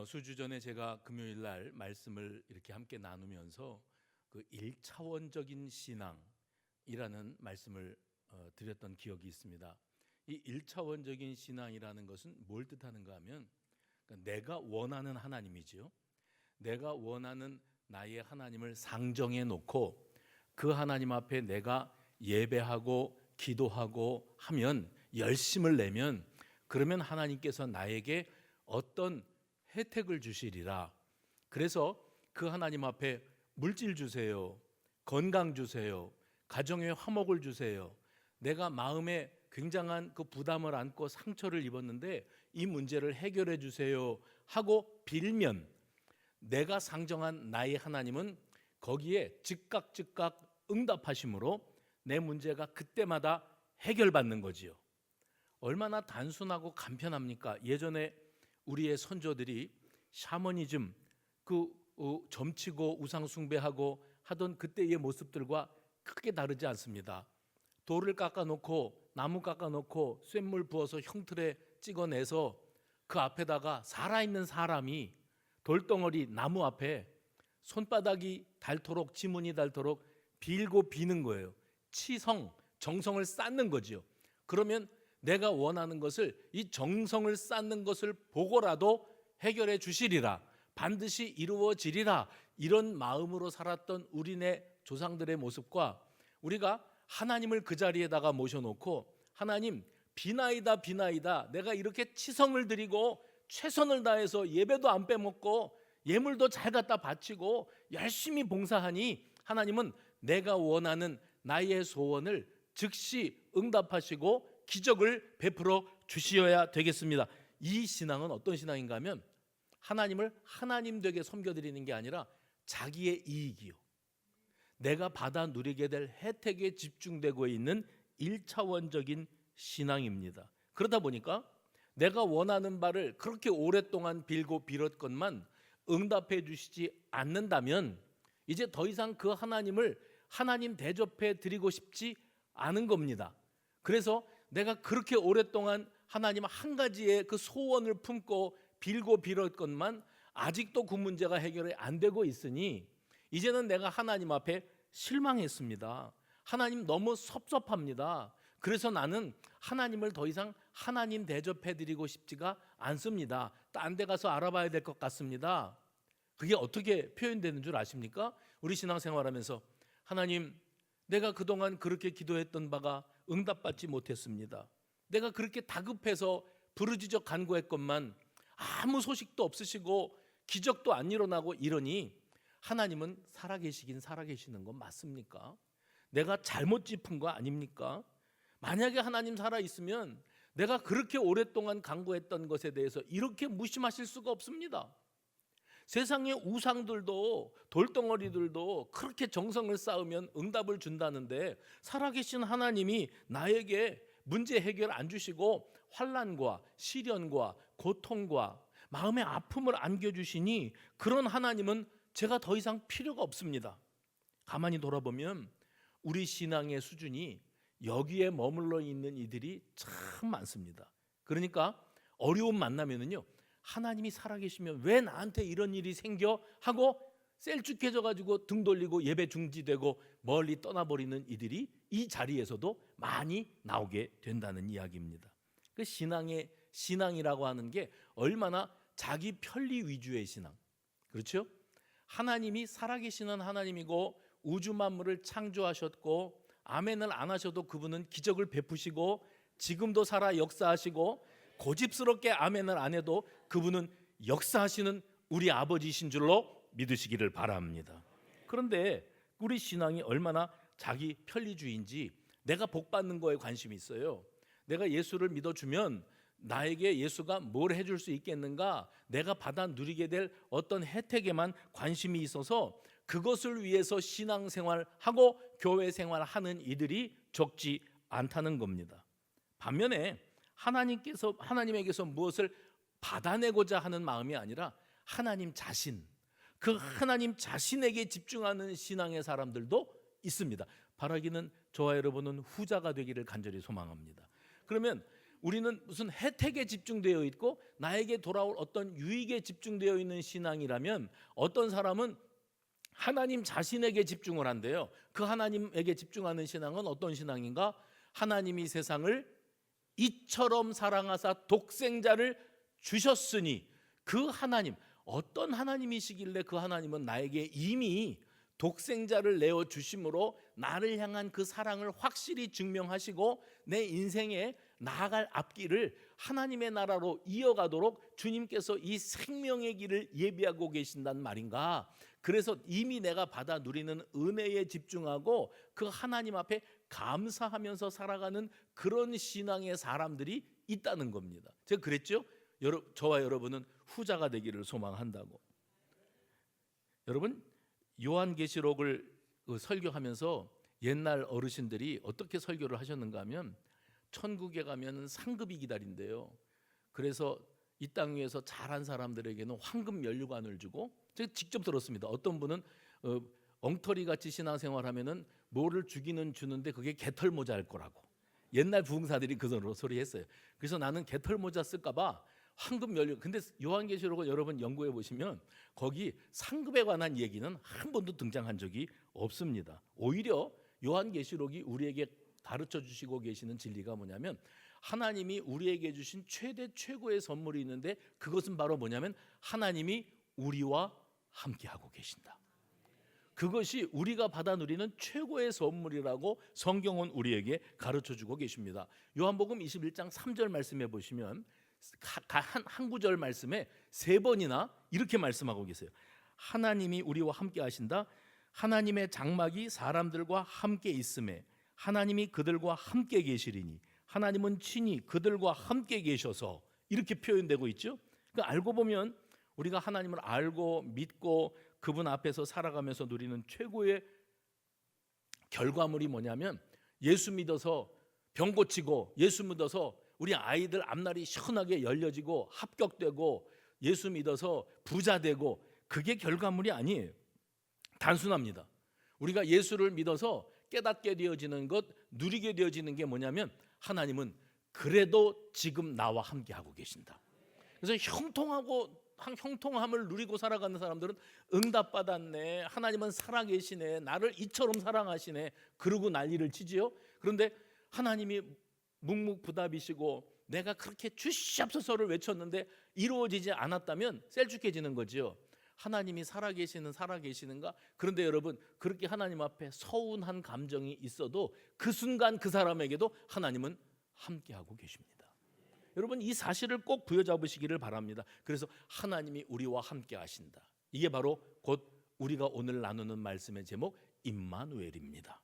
수주 전에 제가 금요일 날 말씀을 이렇게 함께 나누면서 그 1차원적인 신앙이라는 말씀을 드렸던 기억이 있습니다. 이 1차원적인 신앙이라는 것은 뭘 뜻하는가 하면 그러니까 내가 원하는 하나님이지요. 내가 원하는 나의 하나님을 상정해 놓고 그 하나님 앞에 내가 예배하고 기도하고 하면 열심을 내면 그러면 하나님께서 나에게 어떤 혜택을 주시리라. 그래서 그 하나님 앞에 물질 주세요, 건강 주세요, 가정에 화목을 주세요. 내가 마음에 굉장한 그 부담을 안고 상처를 입었는데 이 문제를 해결해 주세요 하고 빌면 내가 상정한 나의 하나님은 거기에 즉각 응답하심으로 내 문제가 그때마다 해결받는 거지요. 얼마나 단순하고 간편합니까? 예전에 우리의 선조들이 샤머니즘, 점치고 우상 숭배하고 하던 그때의 모습들과 크게 다르지 않습니다. 돌을 깎아놓고 나무 깎아놓고 쇳물 부어서 형틀에 찍어내서 그 앞에다가 살아있는 사람이 돌덩어리 나무 앞에 손바닥이 닳도록 지문이 닳도록 빌고 비는 거예요. 정성을 쌓는 거지요. 그러면 내가 원하는 것을 이 정성을 쌓는 것을 보고라도 해결해 주시리라, 반드시 이루어지리라, 이런 마음으로 살았던 우리네 조상들의 모습과 우리가 하나님을 그 자리에다가 모셔놓고 하나님 비나이다 내가 이렇게 치성을 드리고 최선을 다해서 예배도 안 빼먹고 예물도 잘 갖다 바치고 열심히 봉사하니 하나님은 내가 원하는 나의 소원을 즉시 응답하시고 기적을 베풀어 주시어야 되겠습니다. 이 신앙은 어떤 신앙인가 하면 하나님을 하나님 되게 섬겨드리는 게 아니라 자기의 이익이요, 내가 받아 누리게 될 혜택에 집중되고 있는 1차원적인 신앙입니다. 그러다 보니까 내가 원하는 바를 그렇게 오랫동안 빌고 빌었건만 응답해 주시지 않는다면 이제 더 이상 그 하나님을 하나님 대접해 드리고 싶지 않은 겁니다. 그래서 내가 그렇게 오랫동안 하나님 한 가지의 그 소원을 품고 빌고 빌었건만 아직도 그 문제가 해결이 안 되고 있으니 이제는 내가 하나님 앞에 실망했습니다. 하나님 너무 섭섭합니다. 그래서 나는 하나님을 더 이상 하나님 대접해 드리고 싶지가 않습니다. 딴 데 가서 알아봐야 될 것 같습니다. 그게 어떻게 표현되는 줄 아십니까? 우리 신앙생활하면서 하나님, 내가 그동안 그렇게 기도했던 바가 응답받지 못했습니다. 내가 그렇게 다급해서 부르짖어 간구했건만 아무 소식도 없으시고 기적도 안 일어나고 이러니 하나님은 살아계시긴 살아계시는 건 맞습니까? 내가 잘못 짚은 거 아닙니까? 만약에 하나님 살아있으면 내가 그렇게 오랫동안 간구했던 것에 대해서 이렇게 무심하실 수가 없습니다. 세상의 우상들도 돌덩어리들도 그렇게 정성을 쌓으면 응답을 준다는데 살아계신 하나님이 나에게 문제 해결 안 주시고 환난과 시련과 고통과 마음의 아픔을 안겨주시니 그런 하나님은 제가 더 이상 필요가 없습니다. 가만히 돌아보면 우리 신앙의 수준이 여기에 머물러 있는 이들이 참 많습니다. 그러니까 어려움 만나면은요, 하나님이 살아계시면 왜 나한테 이런 일이 생겨 하고 셀쭉해져 가지고 등 돌리고 예배 중지되고 멀리 떠나버리는 이들이 이 자리에서도 많이 나오게 된다는 이야기입니다. 그 신앙이라고 하는 게 얼마나 자기 편리 위주의 신앙, 그렇죠? 하나님이 살아계시는 하나님이고 우주 만물을 창조하셨고 아멘을 안 하셔도 그분은 기적을 베푸시고 지금도 살아 역사하시고 고집스럽게 아멘을 안 해도 그분은 역사하시는 우리 아버지이신 줄로 믿으시기를 바랍니다. 그런데 우리 신앙이 얼마나 자기 편리주의인지 내가 복 받는 거에 관심이 있어요. 내가 예수를 믿어주면 나에게 예수가 뭘 해줄 수 있겠는가, 내가 받아 누리게 될 어떤 혜택에만 관심이 있어서 그것을 위해서 신앙생활하고 교회생활하는 이들이 적지 않다는 겁니다. 반면에 하나님에게서 무엇을 받아내고자 하는 마음이 아니라 하나님 자신, 그 하나님 자신에게 집중하는 신앙의 사람들도 있습니다. 바라기는 저와 여러분은 후자가 되기를 간절히 소망합니다. 그러면 우리는 무슨 혜택에 집중되어 있고 나에게 돌아올 어떤 유익에 집중되어 있는 신앙이라면, 어떤 사람은 하나님 자신에게 집중을 한대요. 그 하나님에게 집중하는 신앙은 어떤 신앙인가? 하나님이 세상을 이처럼 사랑하사 독생자를 주셨으니, 그 하나님, 어떤 하나님이시길래 그 하나님은 나에게 이미 독생자를 내어 주심으로 나를 향한 그 사랑을 확실히 증명하시고 내 인생에 나아갈 앞길을 하나님의 나라로 이어가도록 주님께서 이 생명의 길을 예비하고 계신단 말인가? 그래서 이미 내가 받아 누리는 은혜에 집중하고 그 하나님 앞에 감사하면서 살아가는 그런 신앙의 사람들이 있다는 겁니다. 제가 그랬죠? 저와 여러분은 후자가 되기를 소망한다고. 여러분, 요한계시록을 설교하면서 옛날 어르신들이 어떻게 설교를 하셨는가 하면, 천국에 가면 상급이 기다린대요. 그래서 이 땅 위에서 잘한 사람들에게는 황금 면류관을 주고, 제가 직접 들었습니다. 어떤 분은 엉터리같이 신앙생활하면은 뭐를 주기는 주는데 그게 개털모자일 거라고. 옛날 부흥사들이 그 소리 했어요. 그래서 나는 개털모자 쓸까봐 황금 면류. 근데 요한계시록을 여러분 연구해 보시면 거기 상급에 관한 얘기는 한 번도 등장한 적이 없습니다. 오히려 요한계시록이 우리에게 가르쳐 주시고 계시는 진리가 뭐냐면, 하나님이 우리에게 주신 최대 최고의 선물이 있는데 그것은 바로 뭐냐면 하나님이 우리와 함께하고 계신다. 그것이 우리가 받아 누리는 최고의 선물이라고 성경은 우리에게 가르쳐 주고 계십니다. 요한복음 21장 3절 말씀해 보시면 한 구절 말씀에 3번이나 이렇게 말씀하고 계세요. 하나님이 우리와 함께 하신다. 하나님의 장막이 사람들과 함께 있음에 하나님이 그들과 함께 계시리니 하나님은 친히 그들과 함께 계셔서, 이렇게 표현되고 있죠. 그러니까 알고 보면 우리가 하나님을 알고 믿고 그분 앞에서 살아가면서 누리는 최고의 결과물이 뭐냐면, 예수 믿어서 병 고치고, 예수 믿어서 우리 아이들 앞날이 시원하게 열려지고 합격되고, 예수 믿어서 부자 되고, 그게 결과물이 아니에요. 단순합니다. 우리가 예수를 믿어서 깨닫게 되어지는 것, 누리게 되어지는 게 뭐냐면, 하나님은 그래도 지금 나와 함께하고 계신다. 그래서 형통함을 누리고 살아가는 사람들은 응답받았네, 하나님은 살아계시네, 나를 이처럼 사랑하시네, 그러고 난리를 치지요. 그런데 하나님이 묵묵부답이시고 내가 그렇게 주시옵소서를 외쳤는데 이루어지지 않았다면 셀쭉해지는 거죠. 하나님이 살아계시는가? 그런데 여러분, 그렇게 하나님 앞에 서운한 감정이 있어도 그 순간 그 사람에게도 하나님은 함께하고 계십니다. 여러분, 이 사실을 꼭 부여잡으시기를 바랍니다. 그래서 하나님이 우리와 함께 하신다. 이게 바로 곧 우리가 오늘 나누는 말씀의 제목 임마누엘입니다.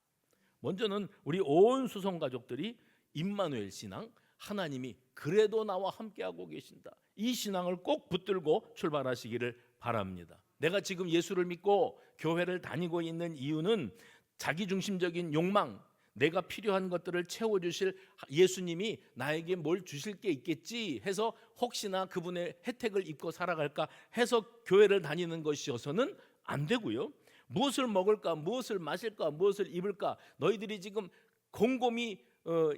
먼저는 우리 온 수송 가족들이 임마누엘 신앙, 하나님이 그래도 나와 함께하고 계신다, 이 신앙을 꼭 붙들고 출발하시기를 바랍니다. 내가 지금 예수를 믿고 교회를 다니고 있는 이유는 자기중심적인 욕망, 내가 필요한 것들을 채워주실 예수님이 나에게 뭘 주실 게 있겠지 해서 혹시나 그분의 혜택을 입고 살아갈까 해서 교회를 다니는 것이어서는 안 되고요. 무엇을 먹을까, 무엇을 마실까, 무엇을 입을까, 너희들이 지금 곰곰이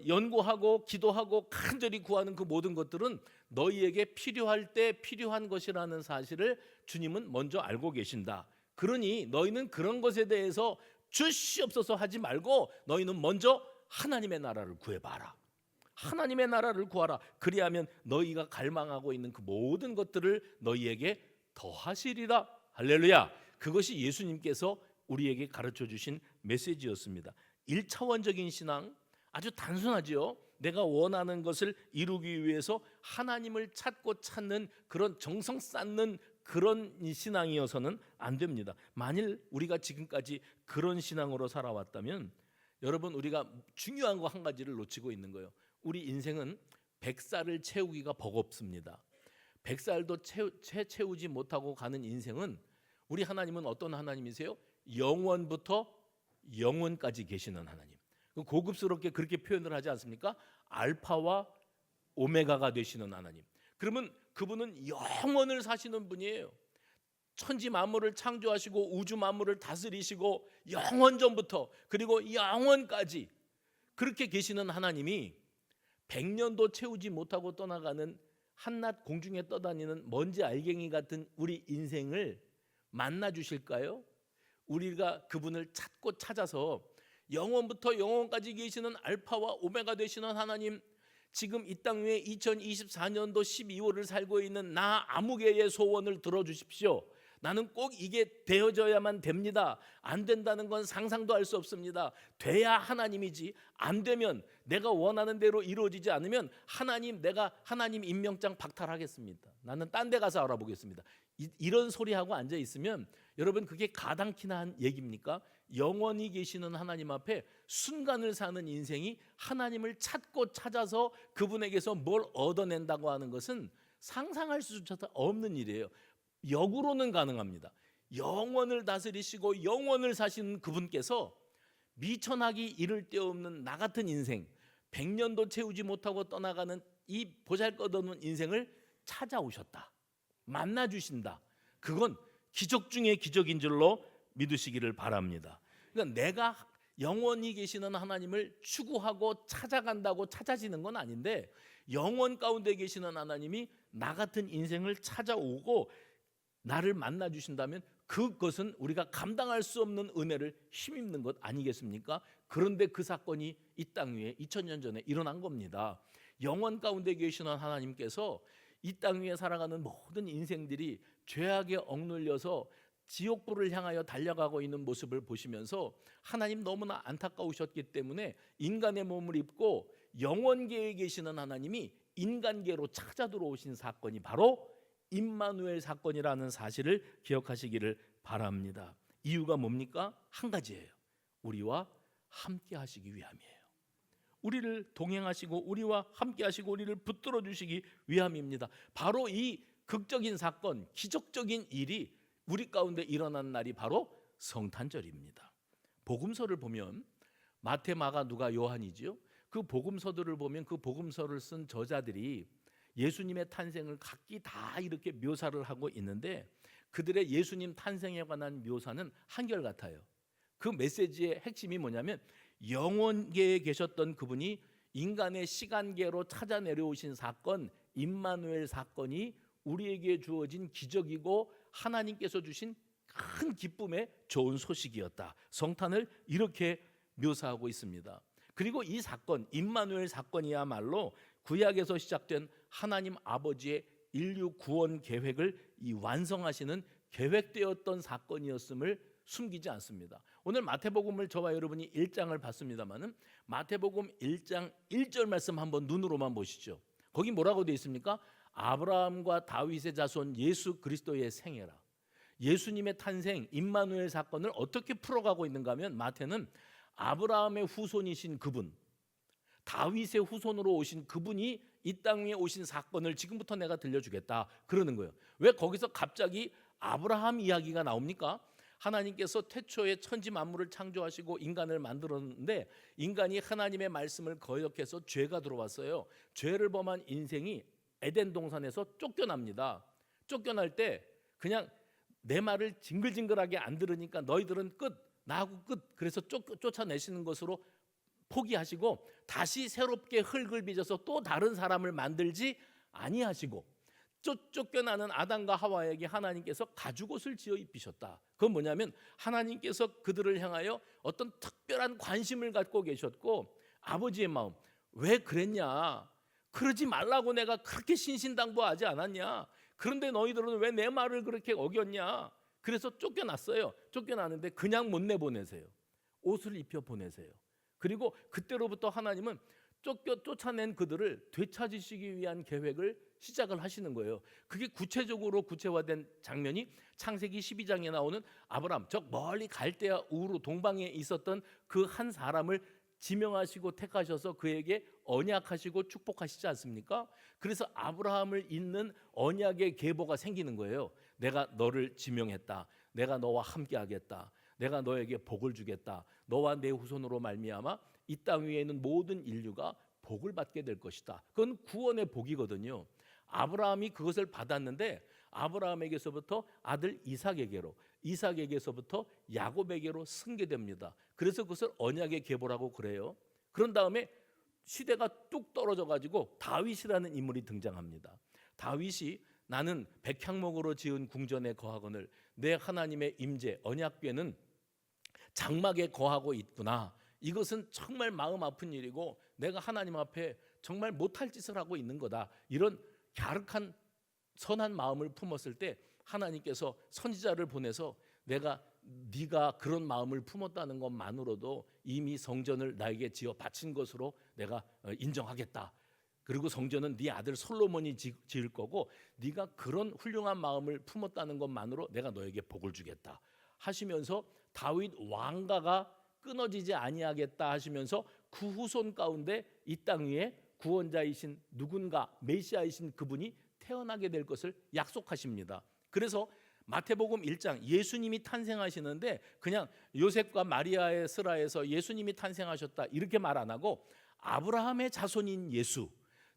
연구하고 기도하고 간절히 구하는 그 모든 것들은 너희에게 필요할 때 필요한 것이라는 사실을 주님은 먼저 알고 계신다. 그러니 너희는 그런 것에 대해서 주시옵소서 하지 말고 너희는 먼저 하나님의 나라를 구해봐라. 하나님의 나라를 구하라. 그리하면 너희가 갈망하고 있는 그 모든 것들을 너희에게 더하시리라. 할렐루야. 그것이 예수님께서 우리에게 가르쳐 주신 메시지였습니다. 1차원적인 신앙, 아주 단순하지요. 내가 원하는 것을 이루기 위해서 하나님을 찾는 그런 정성 쌓는 그런 신앙이어서는 안 됩니다. 만일 우리가 지금까지 그런 신앙으로 살아왔다면 여러분, 우리가 중요한 거 한 가지를 놓치고 있는 거예요. 우리 인생은 100살을 채우기가 버겁습니다. 100살도 채우지 못하고 가는 인생은, 우리 하나님은 어떤 하나님이세요? 영원부터 영원까지 계시는 하나님. 고급스럽게 그렇게 표현을 하지 않습니까? 알파와 오메가가 되시는 하나님. 그러면 그분은 영원을 사시는 분이에요. 천지 만물을 창조하시고 우주 만물을 다스리시고 영원 전부터 그리고 영원까지 그렇게 계시는 하나님이 100년도 채우지 못하고 떠나가는 한낱 공중에 떠다니는 먼지 알갱이 같은 우리 인생을 만나 주실까요? 우리가 그분을 찾고 찾아서 영원부터 영원까지 계시는 알파와 오메가 되시는 하나님, 지금 이 땅 위에 2024년도 12월을 살고 있는 나 아무개의 소원을 들어주십시오. 나는 꼭 이게 되어져야만 됩니다. 안 된다는 건 상상도 할 수 없습니다. 돼야 하나님이지, 안 되면, 내가 원하는 대로 이루어지지 않으면 하나님, 내가 하나님 임명장 박탈하겠습니다. 나는 딴 데 가서 알아보겠습니다. 이런 소리하고 앉아 있으면 여러분, 그게 가당키나 한 얘기입니까? 영원히 계시는 하나님 앞에 순간을 사는 인생이 하나님을 찾고 찾아서 그분에게서 뭘 얻어낸다고 하는 것은 상상할 수조차 없는 일이에요. 역으로는 가능합니다. 영원을 다스리시고 영원을 사시는 그분께서 미천하기 이를 데 없는 나 같은 인생, 100년도 채우지 못하고 떠나가는 이 보잘것없는 인생을 찾아오셨다, 만나주신다. 그건 기적 중에 기적인 줄로 믿으시기를 바랍니다. 그러니까 내가 영원히 계시는 하나님을 추구하고 찾아간다고 찾아지는 건 아닌데, 영원 가운데 계시는 하나님이 나 같은 인생을 찾아오고 나를 만나 주신다면 그것은 우리가 감당할 수 없는 은혜를 힘입는 것 아니겠습니까? 그런데 그 사건이 이 땅 위에 2000년 전에 일어난 겁니다. 영원 가운데 계시는 하나님께서 이 땅 위에 살아가는 모든 인생들이 죄악에 억눌려서 지옥불을 향하여 달려가고 있는 모습을 보시면서 하나님 너무나 안타까우셨기 때문에 인간의 몸을 입고 영원계에 계시는 하나님이 인간계로 찾아 들어오신 사건이 바로 임마누엘 사건이라는 사실을 기억하시기를 바랍니다. 이유가 뭡니까? 한 가지예요. 우리와 함께 하시기 위함이에요. 우리를 동행하시고 우리와 함께 하시고 우리를 붙들어 주시기 위함입니다. 바로 이 극적인 사건, 기적적인 일이 우리 가운데 일어난 날이 바로 성탄절입니다. 복음서를 보면 마태, 마가, 누가, 요한이죠. 그 복음서들을 보면 그 복음서를 쓴 저자들이 예수님의 탄생을 각기 다 이렇게 묘사를 하고 있는데, 그들의 예수님 탄생에 관한 묘사는 한결같아요. 그 메시지의 핵심이 뭐냐면, 영원계에 계셨던 그분이 인간의 시간계로 찾아 내려오신 사건, 임마누엘 사건이 우리에게 주어진 기적이고 하나님께서 주신 큰 기쁨의 좋은 소식이었다. 성탄을 이렇게 묘사하고 있습니다. 그리고 이 사건, 임마누엘 사건이야말로 구약에서 시작된 하나님 아버지의 인류 구원 계획을 완성하시는 계획되었던 사건이었음을 숨기지 않습니다. 오늘 마태복음을 저와 여러분이 1장을 봤습니다마는 마태복음 1장 1절 말씀 한번 눈으로만 보시죠. 거기 뭐라고 되어 있습니까? 아브라함과 다윗의 자손 예수 그리스도의 생애라. 예수님의 탄생, 임마누엘 사건을 어떻게 풀어가고 있는가 하면, 마태는 아브라함의 후손이신 그분, 다윗의 후손으로 오신 그분이 이 땅 위에 오신 사건을 지금부터 내가 들려주겠다 그러는 거예요. 왜 거기서 갑자기 아브라함 이야기가 나옵니까? 하나님께서 태초에 천지 만물을 창조하시고 인간을 만들었는데, 인간이 하나님의 말씀을 거역해서 죄가 들어왔어요. 죄를 범한 인생이 에덴 동산에서 쫓겨납니다. 쫓겨날 때 그냥 내 말을 징글징글하게 안 들으니까 너희들은 끝, 나하고 끝, 그래서 쫓아내시는 것으로 포기하시고 다시 새롭게 흙을 빚어서 또 다른 사람을 만들지 아니하시고, 쫓겨나는 아담과 하와에게 하나님께서 가죽옷을 지어 입히셨다. 그건 뭐냐면 하나님께서 그들을 향하여 어떤 특별한 관심을 갖고 계셨고, 아버지의 마음, 왜 그랬냐, 그러지 말라고 내가 그렇게 신신당부하지 않았냐, 그런데 너희들은 왜 내 말을 그렇게 어겼냐. 그래서 쫓겨났어요. 쫓겨나는데 그냥 못 내보내세요. 옷을 입혀 보내세요. 그리고 그때로부터 하나님은 쫓아낸 그들을 되찾으시기 위한 계획을 시작을 하시는 거예요. 그게 구체적으로 구체화된 장면이 창세기 12장에 나오는 아브라함, 저 멀리 갈대아 우르 동방에 있었던 그 한 사람을 지명하시고 택하셔서 그에게 언약하시고 축복하시지 않습니까? 그래서 아브라함을 잇는 언약의 계보가 생기는 거예요. 내가 너를 지명했다. 내가 너와 함께 하겠다. 내가 너에게 복을 주겠다. 너와 내 후손으로 말미암아 이 땅 위에 있는 모든 인류가 복을 받게 될 것이다. 그건 구원의 복이거든요. 아브라함이 그것을 받았는데 아브라함에게서부터 아들 이삭에게로, 이삭에게서부터 야곱에게로 승계됩니다. 그래서 그것을 언약의 계보라고 그래요. 그런 다음에 시대가 뚝 떨어져 가지고 다윗이라는 인물이 등장합니다. 다윗이 나는 백향목으로 지은 궁전에 거하거늘 내 하나님의 임재 언약궤는 장막에 거하고 있구나. 이것은 정말 마음 아픈 일이고 내가 하나님 앞에 정말 못할 짓을 하고 있는 거다. 이런 갸륵한 선한 마음을 품었을 때 하나님께서 선지자를 보내서 네가 그런 마음을 품었다는 것만으로도 이미 성전을 나에게 지어 바친 것으로 내가 인정하겠다. 그리고 성전은 네 아들 솔로몬이 지을 거고 네가 그런 훌륭한 마음을 품었다는 것만으로 내가 너에게 복을 주겠다 하시면서 다윗 왕가가 끊어지지 아니하겠다 하시면서 그 후손 가운데 이 땅 위에 구원자이신 누군가 메시아이신 그분이 태어나게 될 것을 약속하십니다. 그래서 마태복음 1장 예수님이 탄생하시는데 그냥 요셉과 마리아의 슬하에서 예수님이 탄생하셨다 이렇게 말 안 하고 아브라함의 자손인 예수,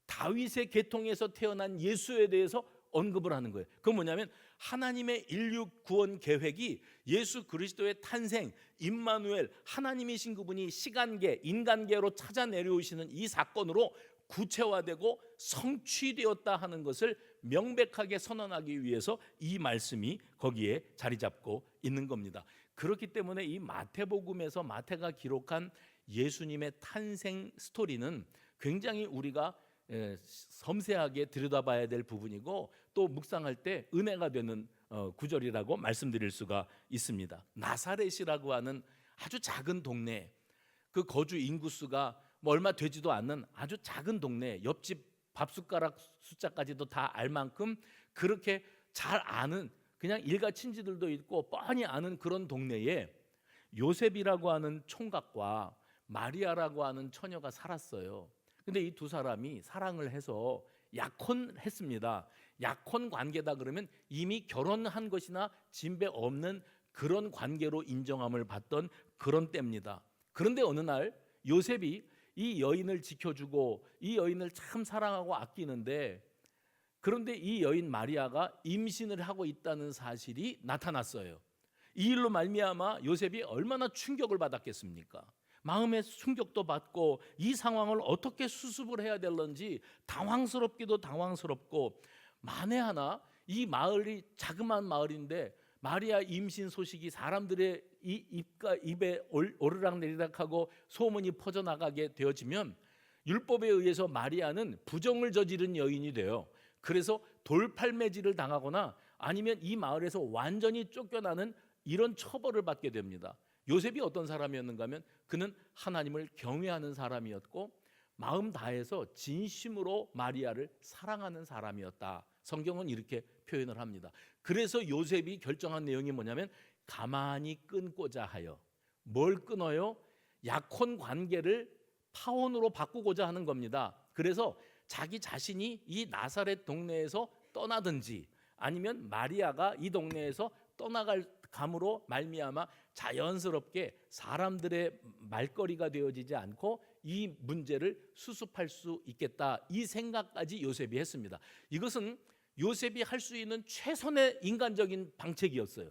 다윗의 계통에서 태어난 예수에 대해서 언급을 하는 거예요. 그건 뭐냐면 하나님의 인류 구원 계획이 예수 그리스도의 탄생, 임마누엘, 하나님이신 그분이 시간계, 인간계로 찾아 내려오시는 이 사건으로 구체화되고 성취되었다 하는 것을 명백하게 선언하기 위해서 이 말씀이 거기에 자리 잡고 있는 겁니다. 그렇기 때문에 이 마태복음에서 마태가 기록한 예수님의 탄생 스토리는 굉장히 우리가 섬세하게 들여다봐야 될 부분이고 또 묵상할 때 은혜가 되는 구절이라고 말씀드릴 수가 있습니다. 나사렛이라고 하는 아주 작은 동네, 그 거주 인구수가 뭐 얼마 되지도 않는 아주 작은 동네, 옆집 밥숟가락 숫자까지도 다 알 만큼 그렇게 잘 아는 그냥 일가 친지들도 있고 뻔히 아는 그런 동네에 요셉이라고 하는 총각과 마리아라고 하는 처녀가 살았어요. 근데 이 두 사람이 사랑을 해서 약혼했습니다. 약혼 관계다 그러면 이미 결혼한 것이나 진배 없는 그런 관계로 인정함을 받던 그런 때입니다. 그런데 어느 날 요셉이 이 여인을 지켜주고 이 여인을 참 사랑하고 아끼는데 그런데 이 여인 마리아가 임신을 하고 있다는 사실이 나타났어요. 이 일로 말미암아 요셉이 얼마나 충격을 받았겠습니까? 마음의 충격도 받고 이 상황을 어떻게 수습을 해야 될런지 당황스럽기도 당황스럽고 만에 하나 이 마을이 자그마한 마을인데 마리아 임신 소식이 사람들의 입에 오르락내리락하고 소문이 퍼져나가게 되어지면 율법에 의해서 마리아는 부정을 저지른 여인이 돼요. 그래서 돌팔매질을 당하거나 아니면 이 마을에서 완전히 쫓겨나는 이런 처벌을 받게 됩니다. 요셉이 어떤 사람이었는가 하면 그는 하나님을 경외하는 사람이었고 마음 다해서 진심으로 마리아를 사랑하는 사람이었다. 성경은 이렇게 표현을 합니다. 그래서 요셉이 결정한 내용이 뭐냐면 가만히 끊고자 하여 뭘 끊어요? 약혼 관계를 파혼으로 바꾸고자 하는 겁니다. 그래서 자기 자신이 이 나사렛 동네에서 떠나든지 아니면 마리아가 이 동네에서 떠나갈 감으로 말미암아 자연스럽게 사람들의 말거리가 되어지지 않고 이 문제를 수습할 수 있겠다 이 생각까지 요셉이 했습니다. 이것은 요셉이 할 수 있는 최선의 인간적인 방책이었어요.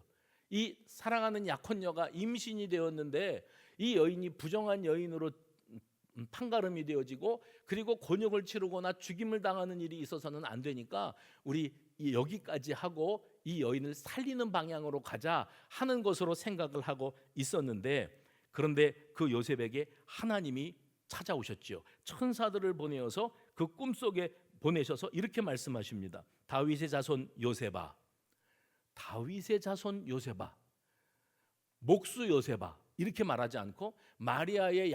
이 사랑하는 약혼녀가 임신이 되었는데 이 여인이 부정한 여인으로 판가름이 되어지고 그리고 곤욕을 치르거나 죽임을 당하는 일이 있어서는 안 되니까 우리 여기까지 하고 이 여인을 살리는 방향으로 가자 하는 것으로 생각을 하고 있었는데 그런데 그 요셉에게 하나님이 찾아오셨지요. 천사들을 보내어서 그 꿈속에 보내셔서 이렇게 말씀하십니다. 다윗의 자손 요셉아, 다윗의 자손 요셉아, 목수 요셉아 이렇게 말하지 않고 마리아의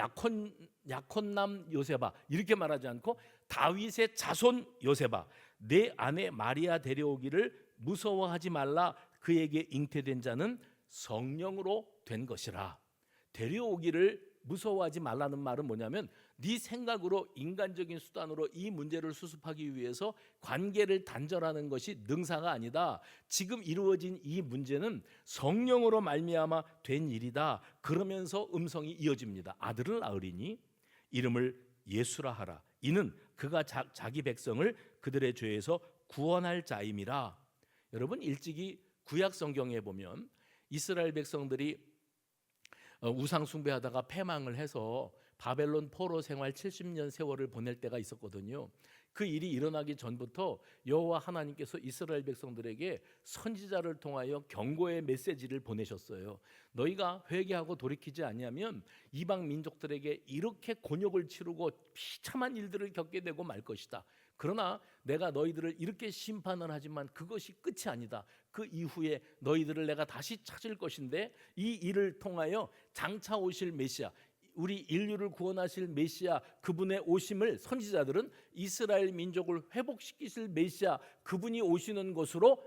약혼남 요셉아 이렇게 말하지 않고 다윗의 자손 요셉아 내 아내 마리아 데려오기를 무서워하지 말라 그에게 잉태된 자는 성령으로 된 것이라. 데려오기를 무서워하지 말라는 말은 뭐냐면 네 생각으로 인간적인 수단으로 이 문제를 수습하기 위해서 관계를 단절하는 것이 능사가 아니다. 지금 이루어진 이 문제는 성령으로 말미암아 된 일이다. 그러면서 음성이 이어집니다. 아들을 낳으리니 이름을 예수라 하라. 이는 그가 자기 백성을 그들의 죄에서 구원할 자임이라. 여러분 일찍이 구약 성경에 보면 이스라엘 백성들이 우상 숭배하다가 패망을 해서 바벨론 포로 생활 70년 세월을 보낼 때가 있었거든요. 그 일이 일어나기 전부터 여호와 하나님께서 이스라엘 백성들에게 선지자를 통하여 경고의 메시지를 보내셨어요. 너희가 회개하고 돌이키지 아니하면 이방 민족들에게 이렇게 곤욕을 치르고 비참한 일들을 겪게 되고 말 것이다. 그러나 내가 너희들을 이렇게 심판을 하지만 그것이 끝이 아니다. 그 이후에 너희들을 내가 다시 찾을 것인데 이 일을 통하여 장차 오실 메시아, 우리 인류를 구원하실 메시아 그분의 오심을 선지자들은 이스라엘 민족을 회복시키실 메시아 그분이 오시는 것으로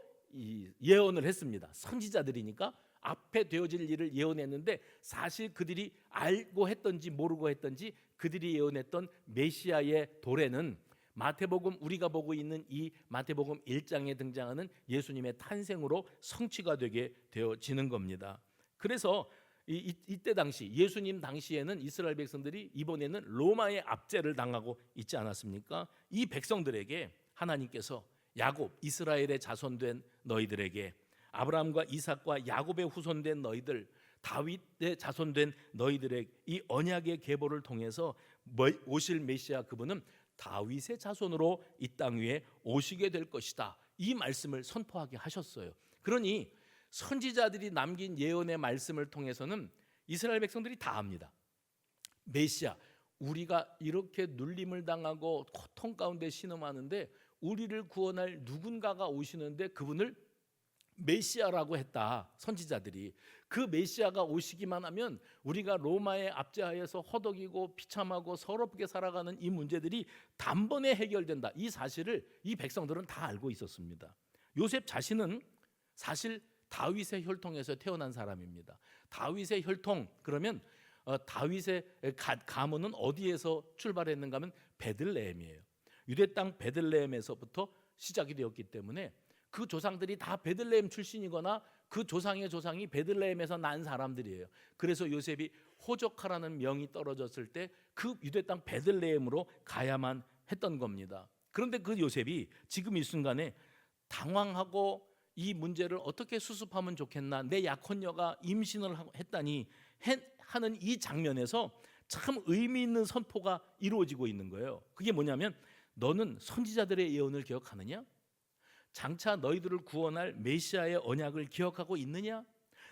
예언을 했습니다. 선지자들이니까 앞에 되어질 일을 예언했는데 사실 그들이 알고 했던지 모르고 했던지 그들이 예언했던 메시아의 도래는 마태복음 우리가 보고 있는 이 마태복음 1장에 등장하는 예수님의 탄생으로 성취가 되게 되어지는 겁니다. 그래서 이때 당시 예수님 당시에는 이스라엘 백성들이 이번에는 로마의 압제를 당하고 있지 않았습니까? 이 백성들에게 하나님께서 야곱 이스라엘의 자손된 너희들에게 아브라함과 이삭과 야곱의 후손된 너희들 다윗의 자손된 너희들의 이 언약의 계보를 통해서 오실 메시아 그분은 다윗의 자손으로 이 땅 위에 오시게 될 것이다. 이 말씀을 선포하게 하셨어요. 그러니 선지자들이 남긴 예언의 말씀을 통해서는 이스라엘 백성들이 다 압니다. 메시아, 우리가 이렇게 눌림을 당하고 고통 가운데 신음하는데 우리를 구원할 누군가가 오시는데 그분을 메시아라고 했다. 선지자들이 그 메시아가 오시기만 하면 우리가 로마의 압제하에서 허덕이고 비참하고 서럽게 살아가는 이 문제들이 단번에 해결된다. 이 사실을 이 백성들은 다 알고 있었습니다. 요셉 자신은 사실 다윗의 혈통에서 태어난 사람입니다. 다윗의 혈통 그러면 다윗의 가문은 어디에서 출발했는가 하면 베들레헴이에요. 유대 땅 베들레헴에서부터 시작이 되었기 때문에 그 조상들이 다 베들레헴 출신이거나 그 조상의 조상이 베들레헴에서 난 사람들이에요. 그래서 요셉이 호적하라는 명이 떨어졌을 때 그 유대 땅 베들레헴으로 가야만 했던 겁니다. 그런데 그 요셉이 지금 이 순간에 당황하고 이 문제를 어떻게 수습하면 좋겠나, 내 약혼녀가 임신을 했다니 하는 이 장면에서 참 의미 있는 선포가 이루어지고 있는 거예요. 그게 뭐냐면 너는 선지자들의 예언을 기억하느냐? 장차 너희들을 구원할 메시아의 언약을 기억하고 있느냐?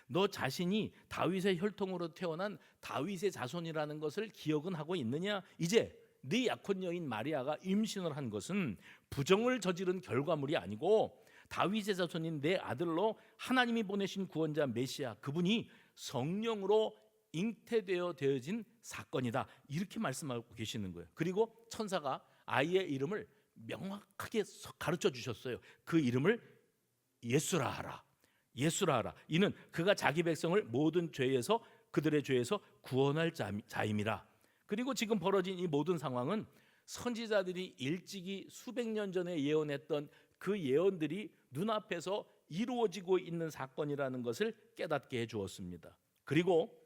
너 자신이 다윗의 혈통으로 태어난 다윗의 자손이라는 것을 기억은 하고 있느냐? 이제 네 약혼녀인 마리아가 임신을 한 것은 부정을 저지른 결과물이 아니고 다윗의 자손인 내 아들로 하나님이 보내신 구원자 메시아 그분이 성령으로 잉태되어진 사건이다. 이렇게 말씀하고 계시는 거예요. 그리고 천사가 아이의 이름을 명확하게 가르쳐 주셨어요. 그 이름을 예수라 하라. 예수라 하라. 이는 그가 자기 백성을 모든 죄에서 그들의 죄에서 구원할 자임이라. 그리고 지금 벌어진 이 모든 상황은 선지자들이 일찍이 수백 년 전에 예언했던 그 예언들이 눈앞에서 이루어지고 있는 사건이라는 것을 깨닫게 해주었습니다. 그리고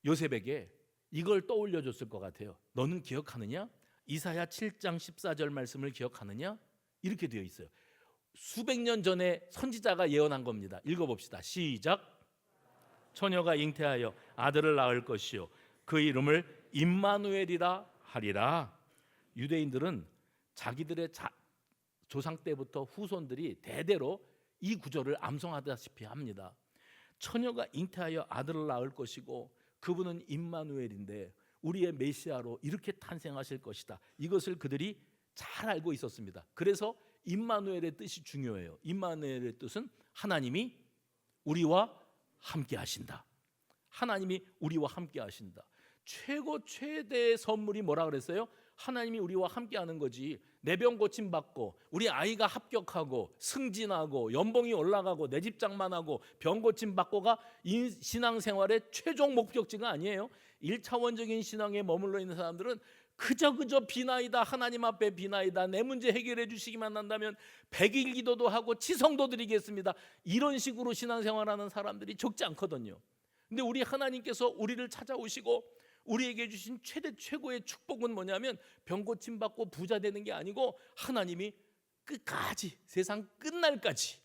요셉에게 이걸 떠올려 줬을 것 같아요. 너는 기억하느냐? 이사야 7장 14절 말씀을 기억하느냐? 이렇게 되어 있어요. 수백 년 전에 선지자가 예언한 겁니다. 읽어봅시다. 시작. 처녀가 잉태하여 아들을 낳을 것이요 그 이름을 임마누엘이라 하리라. 유대인들은 자기들의 조상 때부터 후손들이 대대로 이 구절을 암송하다시피 합니다. 처녀가 잉태하여 아들을 낳을 것이고 그분은 임마누엘인데 우리의 메시아로 이렇게 탄생하실 것이다. 이것을 그들이 잘 알고 있었습니다. 그래서 임마누엘의 뜻이 중요해요. 임마누엘의 뜻은 하나님이 우리와 함께 하신다. 하나님이 우리와 함께 하신다. 최대의 선물이 뭐라 그랬어요? 하나님이 우리와 함께하는 거지. 내 병 고침 받고 우리 아이가 합격하고 승진하고 연봉이 올라가고 내 집 장만하고 병 고침 받고가 신앙생활의 최종 목적지가 아니에요. 1차원적인 신앙에 머물러 있는 사람들은 그저 비나이다. 하나님 앞에 비나이다. 내 문제 해결해 주시기만 한다면 100일 기도도 하고 치성도 드리겠습니다. 이런 식으로 신앙생활하는 사람들이 적지 않거든요. 근데 우리 하나님께서 우리를 찾아오시고 우리에게 주신 최고의 축복은 뭐냐면 병 고침 받고 부자 되는 게 아니고 하나님이 끝까지 세상 끝날까지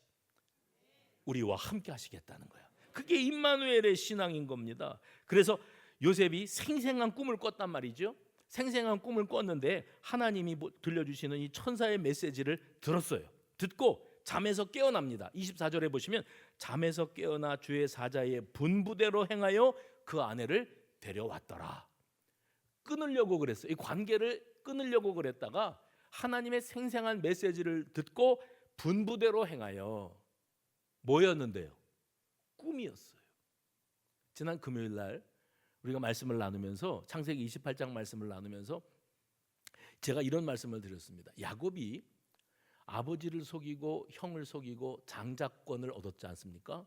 우리와 함께 하시겠다는 거야. 그게 임마누엘의 신앙인 겁니다. 그래서 요셉이 생생한 꿈을 꿨단 말이죠. 생생한 꿈을 꿨는데 하나님이 들려주시는 이 천사의 메시지를 들었어요. 듣고 잠에서 깨어납니다. 24절에 보시면 잠에서 깨어나 주의 사자의 분부대로 행하여 그 아내를 데려왔더라. 끊으려고 그랬어요. 이 관계를 끊으려고 그랬다가 하나님의 생생한 메시지를 듣고 분부대로 행하여 뭐였는데요? 꿈이었어요. 지난 금요일 날 우리가 말씀을 나누면서 창세기 28장 말씀을 나누면서 제가 이런 말씀을 드렸습니다. 야곱이 아버지를 속이고 형을 속이고 장자권을 얻었지 않습니까?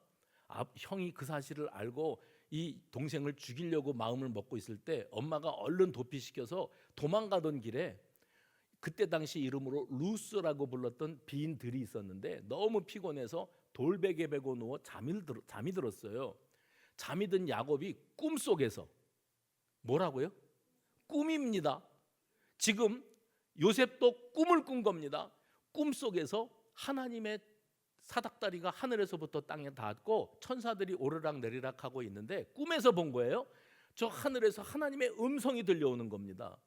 형이 그 사실을 알고 이 동생을 죽이려고 마음을 먹고 있을 때 엄마가 얼른 도피시켜서 도망가던 길에 그때 당시 이름으로 루스라고 불렀던 빈들이 있었는데 너무 피곤해서 돌베개 베고 누워 잠이 들었어요. 잠이 든 야곱이 꿈속에서 뭐라고요? 꿈입니다. 지금 요셉도 꿈을 꾼 겁니다. 꿈속에서 하나님의 사닥다리가 하늘에서부터 땅에 닿았고 천사들이 오르락 내리락 하고 있는데 꿈에서 본 거예요. 저 하늘에서 하나님의 음성이 들려오는 겁니다.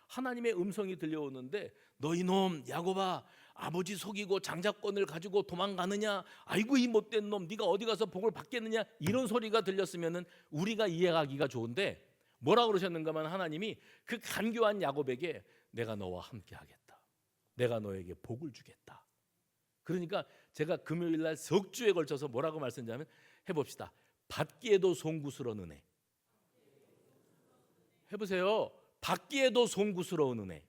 하나님의 음성이 들려오는데 너 이놈 야곱아, 아버지 속이고 장자권을 가지고 도망가느냐? 아이고 이 못된 놈, 네가 어디 가서 복을 받겠느냐? 이런 소리가 들렸으면은 우리가 이해하기가 좋은데 뭐라 그러셨는가만 하나님이 그 간교한 야곱에게 내가 너와 함께 하겠다. 내가 너에게 복을 주겠다. 그러니까 제가 금요일 날 석 주에 걸쳐서 뭐라고 말씀드리냐면 해봅시다. 받기에도 송구스러운 은혜. 해보세요. 받기에도 송구스러운 은혜.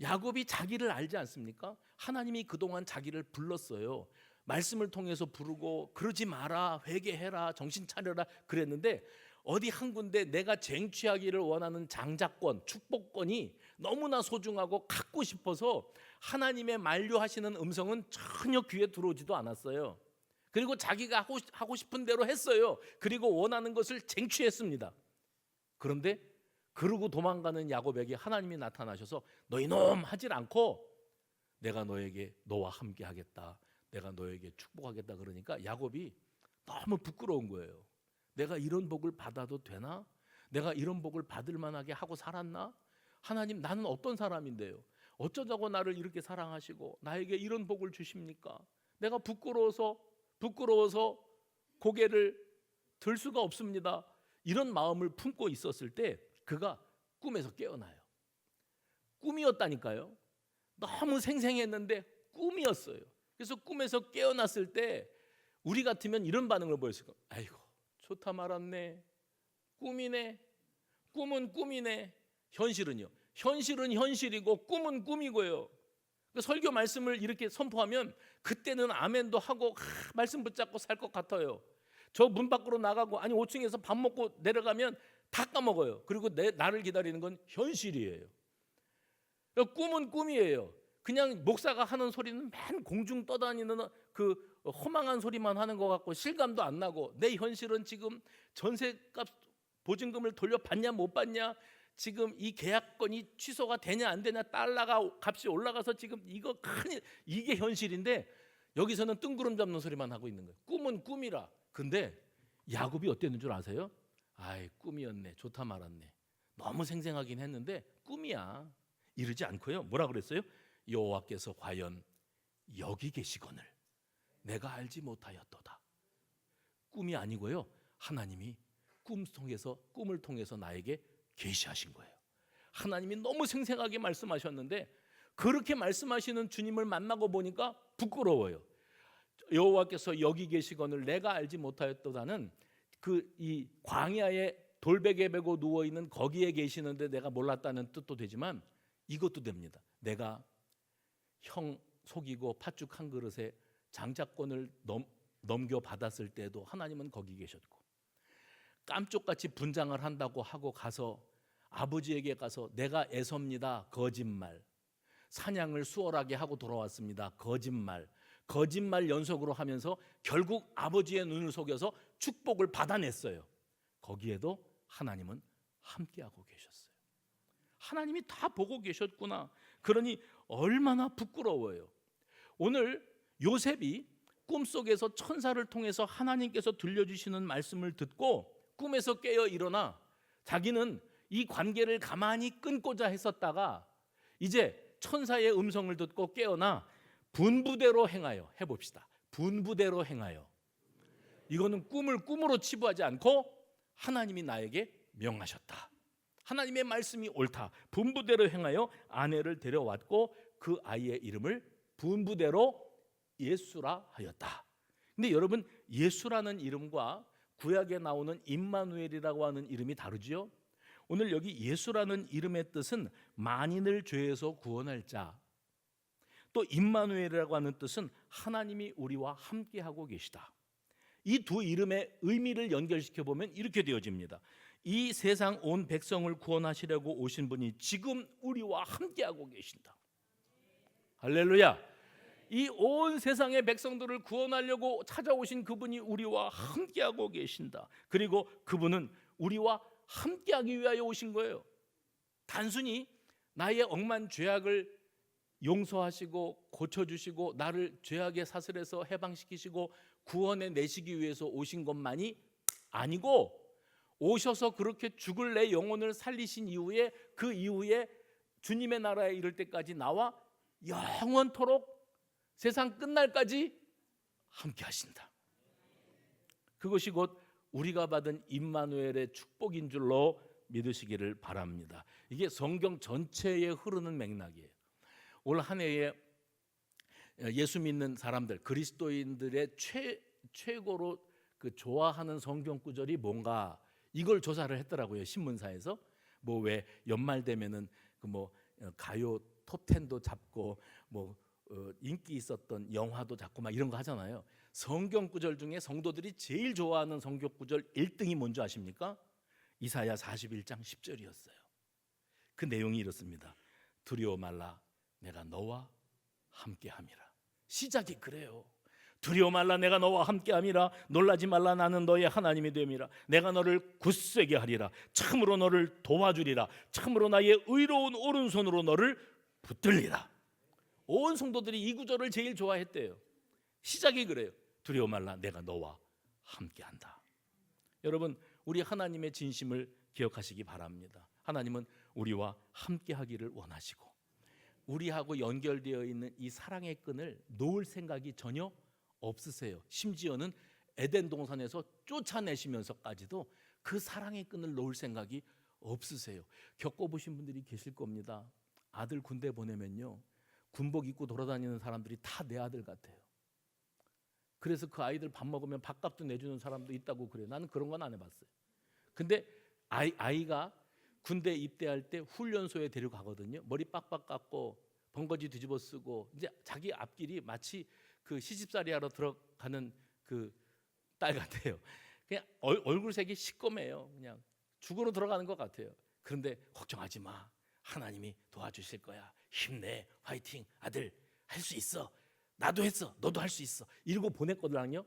야곱이 자기를 알지 않습니까? 하나님이 그동안 자기를 불렀어요. 말씀을 통해서 부르고 그러지 마라, 회개해라, 정신 차려라 그랬는데 어디 한 군데 내가 쟁취하기를 원하는 장자권, 축복권이 너무나 소중하고 갖고 싶어서 하나님의 만류하시는 음성은 전혀 귀에 들어오지도 않았어요. 그리고 자기가 하고 싶은 대로 했어요. 그리고 원하는 것을 쟁취했습니다. 그런데 그러고 도망가는 야곱에게 하나님이 나타나셔서 너 이놈 하질 않고 내가 너에게 너와 함께 하겠다. 내가 너에게 축복하겠다 그러니까 야곱이 너무 부끄러운 거예요. 내가 이런 복을 받아도 되나? 내가 이런 복을 받을 만하게 하고 살았나? 하나님 나는 어떤 사람인데요? 어쩌자고 나를 이렇게 사랑하시고 나에게 이런 복을 주십니까? 내가 부끄러워서 고개를 들 수가 없습니다. 이런 마음을 품고 있었을 때 그가 꿈에서 깨어나요. 꿈이었다니까요. 너무 생생했는데 꿈이었어요. 그래서 꿈에서 깨어났을 때 우리 같으면 이런 반응을 보였을 거예요. 아이고 좋다 말았네. 꿈이네. 꿈은 꿈이네. 현실은요. 현실은 현실이고 꿈은 꿈이고요. 설교 말씀을 이렇게 선포하면 그때는 아멘도 하고 말씀 붙잡고 살 것 같아요. 저 문 밖으로 나가고 아니 5층에서 밥 먹고 내려가면 다 까먹어요. 그리고 나를 기다리는 건 현실이에요. 꿈은 꿈이에요. 그냥 목사가 하는 소리는 맨 공중 떠다니는 그 허망한 소리만 하는 것 같고 실감도 안 나고 내 현실은 지금 전세값 보증금을 돌려받냐 못 받냐 지금 이 계약건이 취소가 되냐 안 되냐 달러가 값이 올라가서 지금 이게 현실인데 여기서는 뜬구름 잡는 소리만 하고 있는 거예요. 꿈은 꿈이라. 근데 야곱이 어땠는 줄 아세요? 아이 꿈이었네. 좋다 말았네. 너무 생생하긴 했는데 꿈이야. 이러지 않고요. 뭐라 그랬어요? 여호와께서 과연 여기 계시거늘 내가 알지 못하였도다. 꿈이 아니고요. 하나님이 꿈을 통해서 나에게 계시하신 거예요. 하나님이 너무 생생하게 말씀하셨는데 그렇게 말씀하시는 주님을 만나고 보니까 부끄러워요. 여호와께서 여기 계시거늘 내가 알지 못하였도다는 이 광야에 돌베개 베고 누워 있는 거기에 계시는데 내가 몰랐다는 뜻도 되지만 이것도 됩니다. 내가 형 속이고 팥죽 한 그릇에 장자권을 넘겨받았을 때도 하나님은 거기 계셨고 깜쪽같이 분장을 한다고 하고 가서 아버지에게 가서 내가 에서입니다. 거짓말. 사냥을 수월하게 하고 돌아왔습니다. 거짓말 연속으로 하면서 결국 아버지의 눈을 속여서 축복을 받아냈어요. 거기에도 하나님은 함께하고 계셨어요. 하나님이 다 보고 계셨구나. 그러니 얼마나 부끄러워요. 오늘 요셉이 꿈속에서 천사를 통해서 하나님께서 들려주시는 말씀을 듣고 꿈에서 깨어 일어나 자기는 이 관계를 가만히 끊고자 했었다가 이제 천사의 음성을 듣고 깨어나 분부대로 행하여, 해봅시다. 분부대로 행하여. 이거는 꿈을 꿈으로 치부하지 않고 하나님이 나에게 명하셨다. 하나님의 말씀이 옳다. 분부대로 행하여 아내를 데려왔고 그 아이의 이름을 분부대로 예수라 하였다. 근데 여러분, 예수라는 이름과 구약에 나오는 임마누엘이라고 하는 이름이 다르지요? 오늘 여기 예수라는 이름의 뜻은 만인을 죄에서 구원할 자, 또 임마누엘이라고 하는 뜻은 하나님이 우리와 함께하고 계시다. 이 두 이름의 의미를 연결시켜 보면 이렇게 되어집니다. 이 세상 온 백성을 구원하시려고 오신 분이 지금 우리와 함께하고 계신다. 할렐루야. 이 온 세상의 백성들을 구원하려고 찾아오신 그분이 우리와 함께하고 계신다. 그리고 그분은 우리와 함께하기 위하여 오신 거예요. 단순히 나의 억만 죄악을 용서하시고 고쳐주시고 나를 죄악의 사슬에서 해방시키시고 구원해 내시기 위해서 오신 것만이 아니고, 오셔서 그렇게 죽을 내 영혼을 살리신 이후에 그 이후에 주님의 나라에 이를 때까지 나와 영원토록 세상 끝날까지 함께 하신다. 그것이 곧 우리가 받은 임마누엘의 축복인 줄로 믿으시기를 바랍니다. 이게 성경 전체에 흐르는 맥락이에요. 올 한 해에 예수 믿는 사람들, 그리스도인들의 최고로 그 좋아하는 성경 구절이 뭔가, 이걸 조사를 했더라고요. 신문사에서. 뭐 왜 연말 되면은 그 뭐 가요 톱10도 잡고 뭐 인기 있었던 영화도 잡고 막 이런 거 하잖아요. 성경 구절 중에 성도들이 제일 좋아하는 성경 구절 1등이 뭔지 아십니까? 이사야 41장 10절이었어요. 그 내용이 이렇습니다. 두려워 말라, 내가 너와 함께함이라. 시작이 그래요. 두려워 말라, 내가 너와 함께함이라. 놀라지 말라, 나는 너의 하나님이 됨이라. 내가 너를 굳세게 하리라. 참으로 너를 도와주리라. 참으로 나의 의로운 오른손으로 너를 붙들리라. 온 성도들이 이 구절을 제일 좋아했대요. 시작이 그래요. 두려워 말라, 내가 너와 함께한다. 여러분, 우리 하나님의 진심을 기억하시기 바랍니다. 하나님은 우리와 함께하기를 원하시고 우리하고 연결되어 있는 이 사랑의 끈을 놓을 생각이 전혀 없으세요. 심지어는 에덴 동산에서 쫓아내시면서까지도 그 사랑의 끈을 놓을 생각이 없으세요. 겪어보신 분들이 계실 겁니다. 아들 군대 보내면요, 군복 입고 돌아다니는 사람들이 다 내 아들 같아요. 그래서 그 아이들 밥 먹으면 밥값도 내주는 사람도 있다고 그래요. 나는 그런 건 안 해봤어요. 근데 아이가 군대 입대할 때 훈련소에 데려가거든요. 머리 빡빡 깎고 번거지 뒤집어 쓰고 이제 자기 앞길이 마치 그 시집살이 하러 들어가는 그 딸 같아요. 그냥 얼굴색이 시꺼매요. 그냥 죽으러 들어가는 것 같아요. 그런데 걱정하지 마, 하나님이 도와주실 거야. 힘내, 화이팅, 아들 할 수 있어. 나도 했어, 너도 할 수 있어. 이러고 보냈거든요.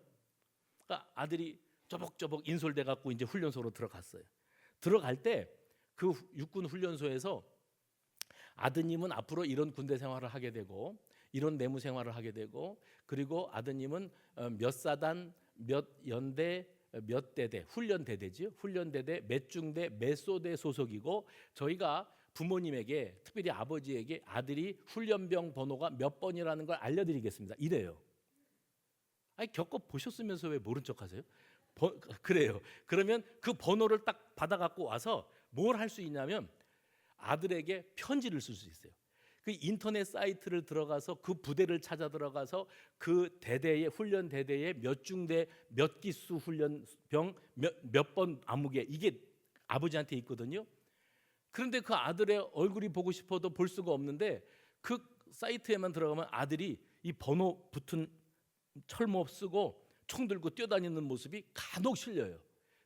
그러니까 아들이 쪼벅쪼벅 인솔돼 갖고 이제 훈련소로 들어갔어요. 들어갈 때 그 육군 훈련소에서 아드님은 앞으로 이런 군대 생활을 하게 되고 이런 내무 생활을 하게 되고, 그리고 아드님은 몇 사단, 몇 연대, 몇 대대, 훈련 대대지요. 훈련 대대, 몇 중대, 몇 소대 소속이고, 저희가 부모님에게, 특별히 아버지에게 아들이 훈련병 번호가 몇 번이라는 걸 알려드리겠습니다. 이래요. 아니, 겪어 보셨으면서 왜 모른 척하세요? 그래요. 그러면 그 번호를 딱 받아 갖고 와서 뭘 할 수 있냐면 아들에게 편지를 쓸 수 있어요. 그 인터넷 사이트를 들어가서 그 부대를 찾아 들어가서 그 대대의 훈련 대대의 몇 중대 몇 기수 훈련병 몇 번 아무개, 이게 아버지한테 있거든요. 그런데 그 아들의 얼굴이 보고 싶어도 볼 수가 없는데 그 사이트에만 들어가면 아들이 이 번호 붙은 철모 쓰고 총 들고 뛰어다니는 모습이 간혹 실려요.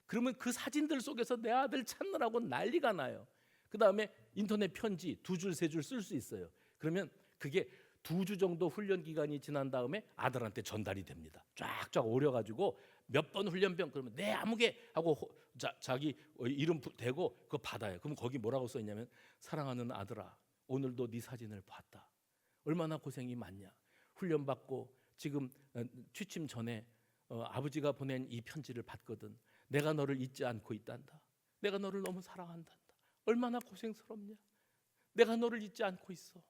그러면 그 사진들 속에서 내 아들 찾느라고 난리가 나요. 그 다음에 인터넷 편지 2줄 3줄 쓸 수 있어요. 그러면 그게 2주 정도 훈련 기간이 지난 다음에 아들한테 전달이 됩니다. 쫙쫙 오려가지고 몇 번 훈련병, 그러면 내 아무개 하고 자기 이름 대고 그거 받아요. 그럼 거기 뭐라고 써 있냐면, 사랑하는 아들아, 오늘도 네 사진을 봤다. 얼마나 고생이 많냐. 훈련 받고 지금 취침 전에 아버지가 보낸 이 편지를 봤거든. 내가 너를 잊지 않고 있단다. 내가 너를 너무 사랑한단다. 얼마나 고생스럽냐. 내가 너를 잊지 않고 있어.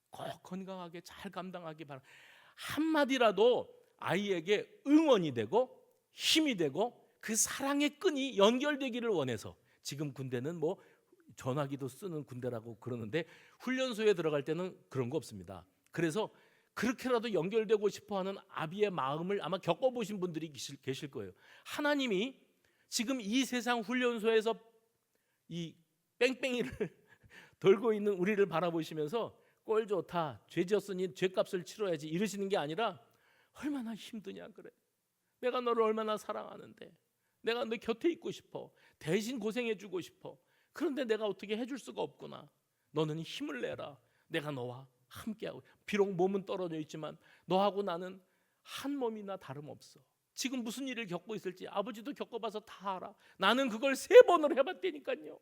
꼭 건강하게 잘 감당하기 바랍니다. 한마디라도 아이에게 응원이 되고 힘이 되고 그 사랑의 끈이 연결되기를 원해서, 지금 군대는 뭐 전화기도 쓰는 군대라고 그러는데 훈련소에 들어갈 때는 그런 거 없습니다. 그래서 그렇게라도 연결되고 싶어하는 아비의 마음을 아마 겪어보신 분들이 계실 거예요. 하나님이 지금 이 세상 훈련소에서 이 뺑뺑이를 돌고 있는 우리를 바라보시면서 꼴 좋다, 죄 지었으니 죄값을 치러야지 이러시는 게 아니라 얼마나 힘드냐 그래. 내가 너를 얼마나 사랑하는데, 내가 너 곁에 있고 싶어, 대신 고생해주고 싶어. 그런데 내가 어떻게 해줄 수가 없구나. 너는 힘을 내라. 내가 너와 함께하고, 비록 몸은 떨어져 있지만 너하고 나는 한 몸이나 다름없어. 지금 무슨 일을 겪고 있을지 아버지도 겪어봐서 다 알아. 나는 그걸 3번을 해봤다니까요.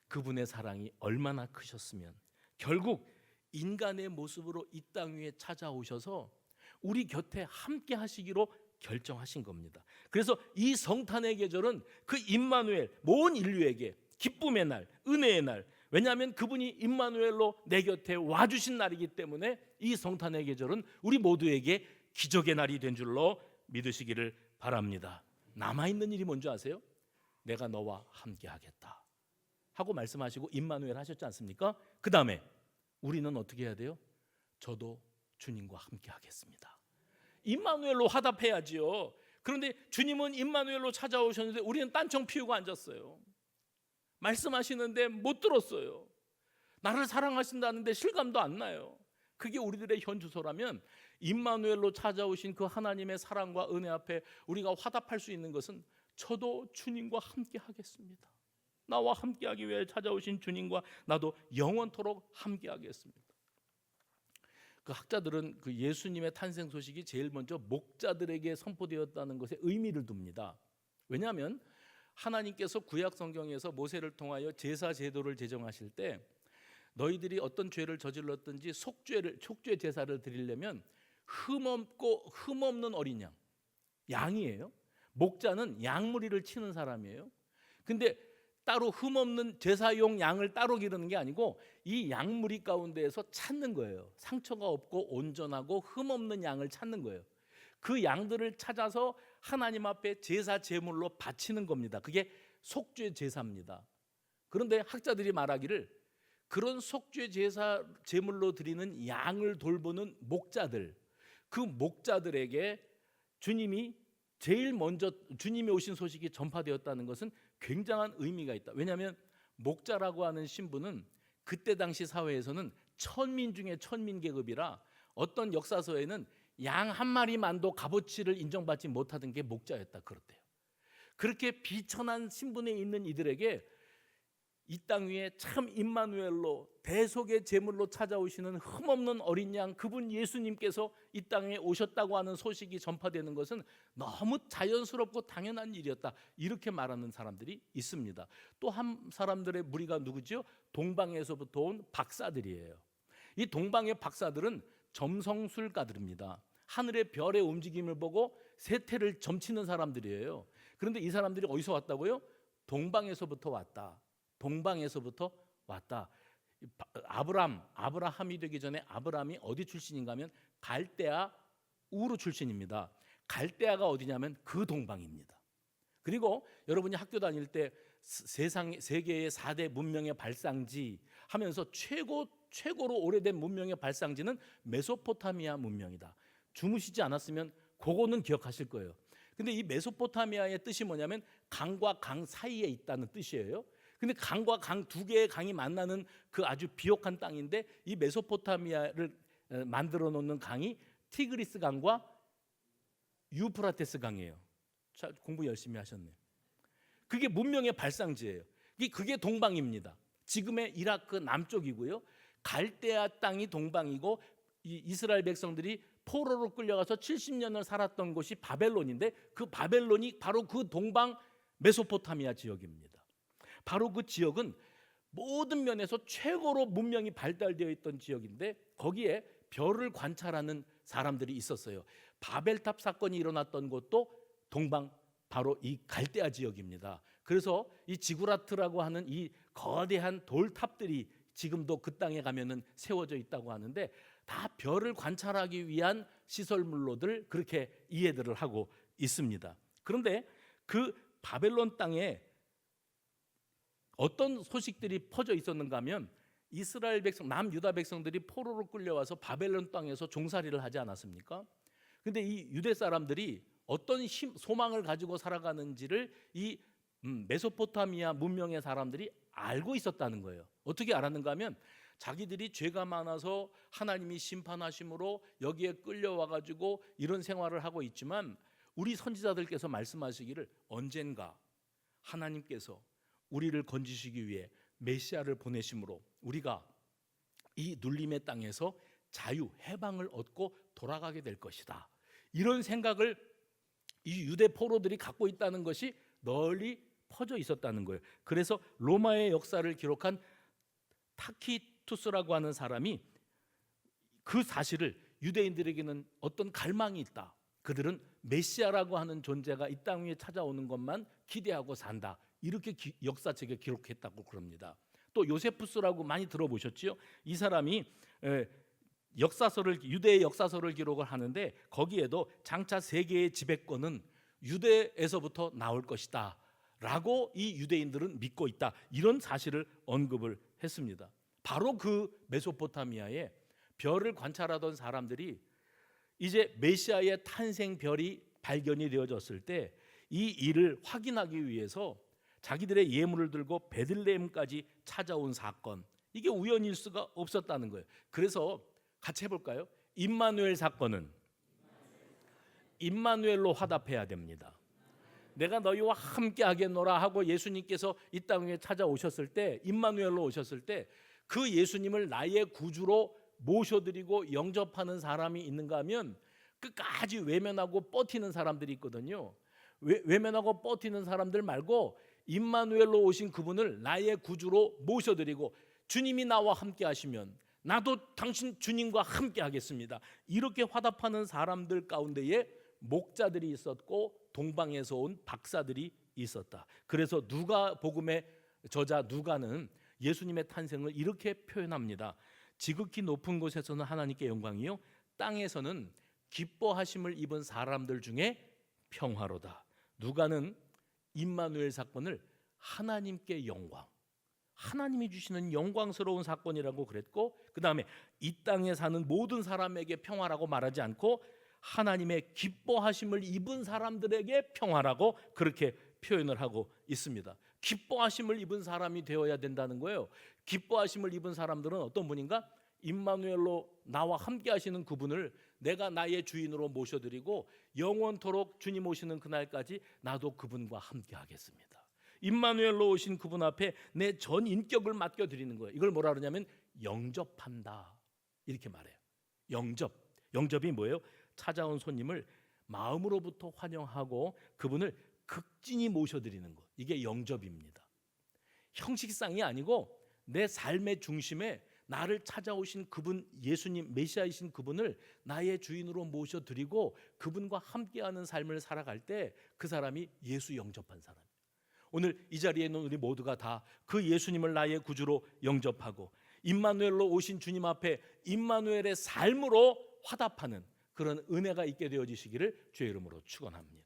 그분의 사랑이 얼마나 크셨으면 결국 인간의 모습으로 이 땅 위에 찾아오셔서 우리 곁에 함께 하시기로 결정하신 겁니다. 그래서 이 성탄의 계절은 그 임마누엘, 모든 인류에게 기쁨의 날, 은혜의 날, 왜냐하면 그분이 임마누엘로 내 곁에 와주신 날이기 때문에 이 성탄의 계절은 우리 모두에게 기적의 날이 된 줄로 믿으시기를 바랍니다. 남아있는 일이 뭔지 아세요? 내가 너와 함께 하겠다 하고 말씀하시고 임마누엘 하셨지 않습니까? 그 다음에 우리는 어떻게 해야 돼요? 저도 주님과 함께 하겠습니다. 임마누엘로 화답해야지요. 그런데 주님은 임마누엘로 찾아오셨는데 우리는 딴청 피우고 앉았어요. 말씀하시는데 못 들었어요. 나를 사랑하신다는데 실감도 안 나요. 그게 우리들의 현주소라면 임마누엘로 찾아오신 그 하나님의 사랑과 은혜 앞에 우리가 화답할 수 있는 것은 저도 주님과 함께 하겠습니다. 나와 함께하기 위해 찾아오신 주님과 나도 영원토록 함께하겠습니다. 그 학자들은 그 예수님의 탄생 소식이 제일 먼저 목자들에게 선포되었다는 것에 의미를 둡니다. 왜냐하면 하나님께서 구약 성경에서 모세를 통하여 제사 제도를 제정하실 때 너희들이 어떤 죄를 저질렀든지 속죄 제사를 드리려면 흠없는 어린 양이에요. 목자는 양무리를 치는 사람이에요. 근데 따로 흠없는 제사용 양을 따로 기르는 게 아니고 이 양무리 가운데에서 찾는 거예요. 상처가 없고 온전하고 흠없는 양을 찾는 거예요. 그 양들을 찾아서 하나님 앞에 제사 제물로 바치는 겁니다. 그게 속죄 제사입니다. 그런데 학자들이 말하기를 그런 속죄 제사 제물로 드리는 양을 돌보는 목자들, 그 목자들에게 주님이 제일 먼저 주님이 오신 소식이 전파되었다는 것은 굉장한 의미가 있다. 왜냐하면 목자라고 하는 신분은 그때 당시 사회에서는 천민 중에 천민 계급이라 어떤 역사서에는 양 한 마리만도 값어치를 인정받지 못하던 게 목자였다 그렇대요. 그렇게 비천한 신분에 있는 이들에게 이 땅 위에 참 임마누엘로 대속의 제물로 찾아오시는 흠없는 어린 양, 그분 예수님께서 이 땅에 오셨다고 하는 소식이 전파되는 것은 너무 자연스럽고 당연한 일이었다, 이렇게 말하는 사람들이 있습니다. 또 한 사람들의 무리가 누구죠? 동방에서부터 온 박사들이에요. 이 동방의 박사들은 점성술가들입니다. 하늘의 별의 움직임을 보고 세태를 점치는 사람들이에요. 그런데 이 사람들이 어디서 왔다고요? 동방에서부터 왔다. 동방에서부터 왔다. 아브라함이 되기 전에 아브라함이 어디 출신인가 하면 갈대아 우르 출신입니다. 갈대아가 어디냐면 그 동방입니다. 그리고 여러분이 학교 다닐 때 세계의 4대 문명의 발상지 하면서 최고로 오래된 문명의 발상지는 메소포타미아 문명이다. 주무시지 않았으면 그거는 기억하실 거예요. 근데 이 메소포타미아의 뜻이 뭐냐면 강과 강 사이에 있다는 뜻이에요. 근데 강과 강, 2개의 강이 만나는 그 아주 비옥한 땅인데 이 메소포타미아를 만들어 놓는 강이 티그리스 강과 유프라테스 강이에요. 자, 공부 열심히 하셨네요. 그게 문명의 발상지예요. 그게 동방입니다. 지금의 이라크 남쪽이고요. 갈대아 땅이 동방이고 이 이스라엘 백성들이 포로로 끌려가서 70년을 살았던 곳이 바벨론인데 그 바벨론이 바로 그 동방 메소포타미아 지역입니다. 바로 그 지역은 모든 면에서 최고로 문명이 발달되어 있던 지역인데 거기에 별을 관찰하는 사람들이 있었어요. 바벨탑 사건이 일어났던 곳도 동방 바로 이 갈대아 지역입니다. 그래서 이 지구라트라고 하는 이 거대한 돌탑들이 지금도 그 땅에 가면은 세워져 있다고 하는데 다 별을 관찰하기 위한 시설물로들 그렇게 이해들을 하고 있습니다. 그런데 그 바벨론 땅에 어떤 소식들이 퍼져 있었는가 하면 이스라엘 백성, 남유다 백성들이 포로로 끌려와서 바벨론 땅에서 종살이를 하지 않았습니까? 근데 이 유대 사람들이 어떤 소망을 가지고 살아가는지를 이 메소포타미아 문명의 사람들이 알고 있었다는 거예요. 어떻게 알았는가 하면 자기들이 죄가 많아서 하나님이 심판하심으로 여기에 끌려와 가지고 이런 생활을 하고 있지만 우리 선지자들께서 말씀하시기를 언젠가 하나님께서 우리를 건지시기 위해 메시아를 보내심으로 우리가 이 눌림의 땅에서 자유, 해방을 얻고 돌아가게 될 것이다. 이런 생각을 이 유대 포로들이 갖고 있다는 것이 널리 퍼져 있었다는 거예요. 그래서 로마의 역사를 기록한 타키투스라고 하는 사람이 그 사실을 유대인들에게는 어떤 갈망이 있다. 그들은 메시아라고 하는 존재가 이 땅 위에 찾아오는 것만 기대하고 산다. 이렇게 역사책에 기록했다고 그럽니다. 또 요세푸스라고 많이 들어보셨지요? 이 사람이 유대의 역사서를 기록을 하는데 거기에도 장차 세계의 지배권은 유대에서부터 나올 것이다 라고 이 유대인들은 믿고 있다. 이런 사실을 언급을 했습니다. 바로 그 메소포타미아에 별을 관찰하던 사람들이 이제 메시아의 탄생 별이 발견이 되어졌을 때 이 일을 확인하기 위해서 자기들의 예물을 들고 베들레헴까지 찾아온 사건, 이게 우연일 수가 없었다는 거예요. 그래서 같이 해볼까요? 임마누엘 사건은 임마누엘로 화답해야 됩니다. 내가 너희와 함께 하겠노라 하고 예수님께서 이 땅에 찾아오셨을 때, 임마누엘로 오셨을 때 그 예수님을 나의 구주로 모셔드리고 영접하는 사람이 있는가 하면 끝까지 외면하고 버티는 사람들이 있거든요. 외면하고 버티는 사람들 말고 임마누엘로 오신 그분을 나의 구주로 모셔드리고 주님이 나와 함께 하시면 나도 당신 주님과 함께 하겠습니다. 이렇게 화답하는 사람들 가운데에 목자들이 있었고 동방에서 온 박사들이 있었다. 그래서 누가복음의 저자 누가는 예수님의 탄생을 이렇게 표현합니다. 지극히 높은 곳에서는 하나님께 영광이요 땅에서는 기뻐하심을 입은 사람들 중에 평화로다. 누가는 임마누엘 사건을 하나님께 영광, 하나님이 주시는 영광스러운 사건이라고 그랬고, 그 다음에 이 땅에 사는 모든 사람에게 평화라고 말하지 않고 하나님의 기뻐하심을 입은 사람들에게 평화라고 그렇게 표현을 하고 있습니다. 기뻐하심을 입은 사람이 되어야 된다는 거예요. 기뻐하심을 입은 사람들은 어떤 분인가? 임마누엘로 나와 함께 하시는 그분을 내가 나의 주인으로 모셔드리고 영원토록 주님 오시는 그날까지 나도 그분과 함께 하겠습니다. 임마누엘로 오신 그분 앞에 내 전 인격을 맡겨드리는 거예요. 이걸 뭐라 그러냐면 영접한다 이렇게 말해요. 영접이 뭐예요? 찾아온 손님을 마음으로부터 환영하고 그분을 극진히 모셔드리는 것, 이게 영접입니다. 형식상이 아니고 내 삶의 중심에 나를 찾아오신 그분, 예수님 메시아이신 그분을 나의 주인으로 모셔드리고 그분과 함께하는 삶을 살아갈 때 그 사람이 예수 영접한 사람이에요. 오늘 이 자리에 있는 우리 모두가 다 그 예수님을 나의 구주로 영접하고 임마누엘로 오신 주님 앞에 임마누엘의 삶으로 화답하는 그런 은혜가 있게 되어지시기를 주의 이름으로 축원합니다.